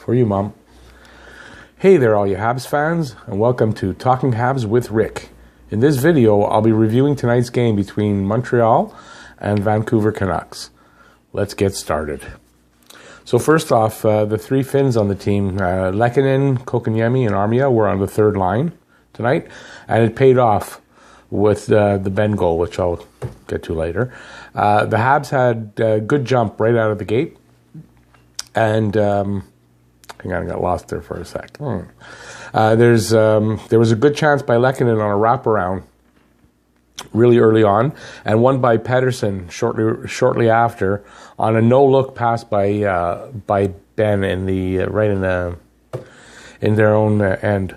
For you, Mom. Hey there, all you Habs fans, and welcome to Talking Habs with Rick. In this video, I'll be reviewing tonight's game between Montreal and Vancouver Canucks. Let's get started. So first off, the three Finns on the team, Lehkonen, Kotkaniemi, and Armia were on the third line tonight, and it paid off with the Ben goal, which I'll get to later. The Habs had a good jump right out of the gate, and hang on, I got lost there for a sec. There was a good chance by Lehkonen on a wraparound really early on, and one by Pettersson shortly after on a no-look pass by Ben in their own end.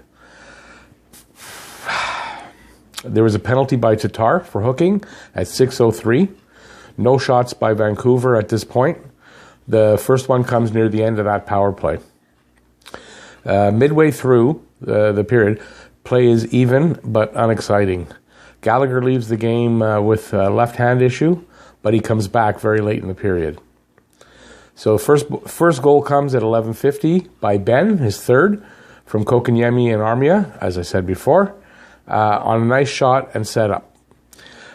There was a penalty by Tatar for hooking at 6:03. No shots by Vancouver at this point. The first one comes near the end of that power play. Midway through the period, play is even but unexciting. Gallagher leaves the game with a left-hand issue, but he comes back very late in the period. So first goal comes at 11:50 by Ben, his third, from Kotkaniemi and Armia, as I said before, on a nice shot and setup.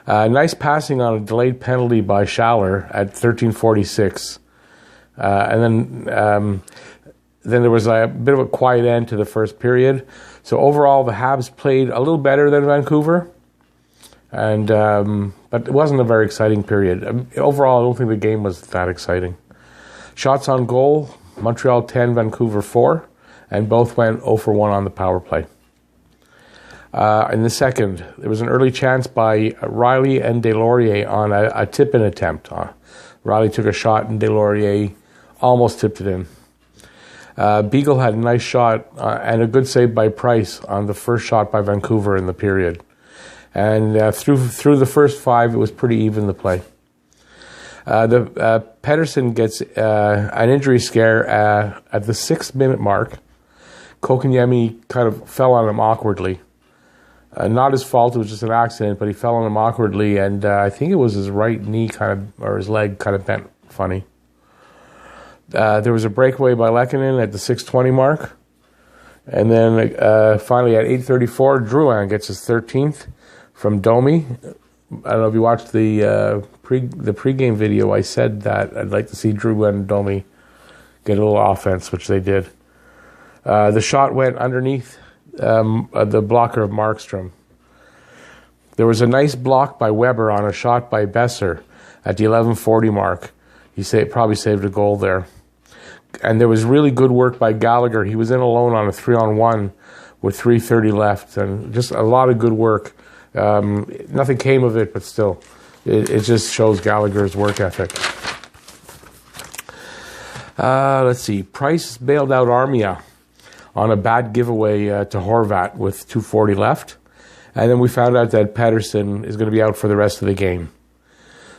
Nice passing on a delayed penalty by Schaller at 13:46. And then there was a bit of a quiet end to the first period. So overall, the Habs played a little better than Vancouver, and but it wasn't a very exciting period. Overall, I don't think the game was that exciting. Shots on goal, Montreal 10, Vancouver 4, and both went 0 for 1 on the power play. In the second, there was an early chance by Riley and Deslauriers on a tip-in attempt. Riley took a shot and Deslauriers almost tipped it in. Beagle had a nice shot and a good save by Price on the first shot by Vancouver in the period. And through the first five, it was pretty even to play. Pettersson gets an injury scare at the 6-minute mark. Kotkaniemi kind of fell on him awkwardly. Not his fault, it was just an accident, but he fell on him awkwardly, and I think it was his right knee or his leg kind of bent funny. There was a breakaway by Lehkonen at the 6:20 mark. And then finally at 8:34, Drouin gets his 13th from Domi. I don't know if you watched the pregame video. I said that I'd like to see Drouin and Domi get a little offense, which they did. The shot went underneath the blocker of Markstrom. There was a nice block by Weber on a shot by Besser at the 11:40 mark. He probably saved a goal there. And there was really good work by Gallagher. He was in alone on a 3-on-1 with 3:30 left, and just a lot of good work. Nothing came of it, but still, it just shows Gallagher's work ethic. Let's see. Price bailed out Armia on a bad giveaway to Horvat with 2:40 left. And then we found out that Pettersson is going to be out for the rest of the game.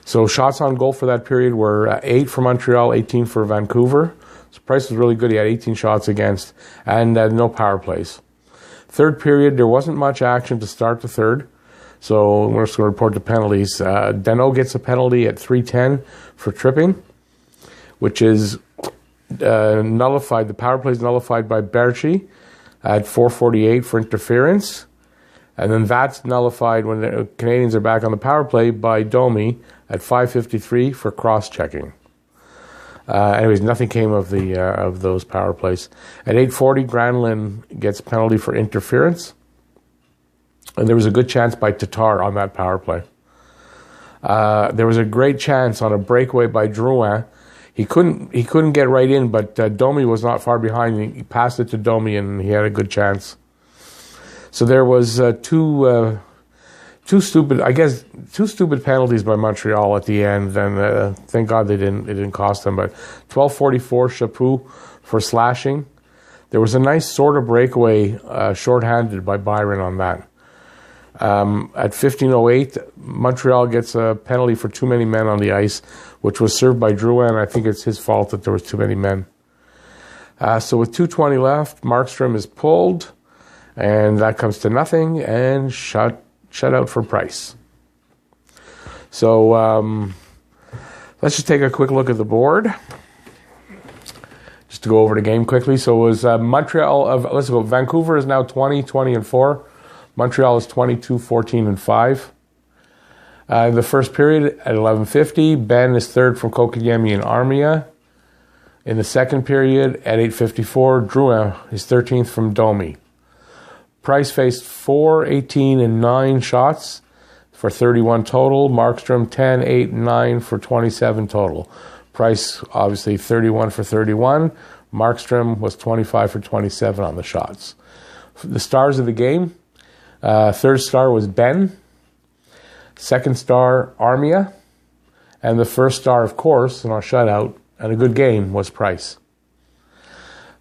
So shots on goal for that period were 8 for Montreal, 18 for Vancouver. So Price was really good. He had 18 shots against and no power plays. Third period, there wasn't much action to start the third. So we're just going to report the penalties. Danault gets a penalty at 3:10 for tripping, which is nullified. The power play is nullified by Berchi at 4:48 for interference. And then that's nullified when the Canadiens are back on the power play by Domi at 5:53 for cross-checking. Anyways, nothing came of those power plays. At 8:40, Granlund gets penalty for interference. And there was a good chance by Tatar on that power play. There was a great chance on a breakaway by Drouin. He couldn't get right in, but Domi was not far behind. He passed it to Domi, and he had a good chance. So there was two stupid penalties by Montreal at the end, and thank God it didn't cost them. But 12:44, Chaput for slashing. There was a nice sort of breakaway, shorthanded by Byron on that. At 15:08, Montreal gets a penalty for too many men on the ice, which was served by Drouin. I think it's his fault that there was too many men. So with 2:20 left, Markstrom is pulled, and that comes to nothing, and shut out for Price. So let's just take a quick look at the board. Just just to go over the game quickly. So it was Montreal. Let's go. Vancouver is now 20-20-4. Montreal is 22-14-5. In the first period at 11:50, Ben is third from Kotkaniemi and Armia. In the second period at 8:54, Drouin is 13th from Domi. Price faced 4, 18, and 9 shots for 31 total. Markstrom 10, 8, 9 for 27 total. Price obviously 31 for 31. Markstrom was 25 for 27 on the shots. The stars of the game, third star was Ben. Second star, Armia. And the first star, of course, in our shutout and a good game, was Price.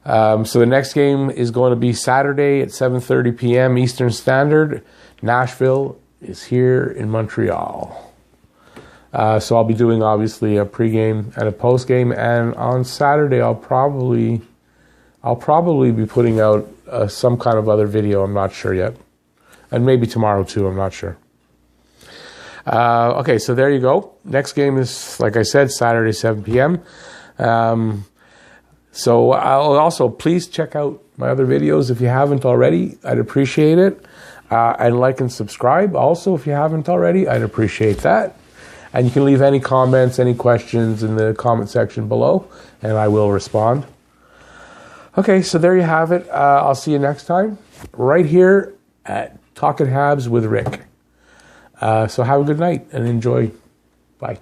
So the next game is going to be Saturday at 7:30 p.m. Eastern Standard. Nashville is here in Montreal. So I'll be doing, obviously, a pregame and a postgame. And on Saturday, I'll probably be putting out some kind of other video. I'm not sure yet. And maybe tomorrow, too. I'm not sure. Okay, so there you go. Next game is, like I said, Saturday, 7 p.m. So I'll also, please check out my other videos if you haven't already. I'd appreciate it. And like and subscribe also if you haven't already. I'd appreciate that. And you can leave any comments, any questions in the comment section below, and I will respond. Okay, so there you have it. I'll see you next time right here at Talking Habs with Rick. So have a good night and enjoy. Bye.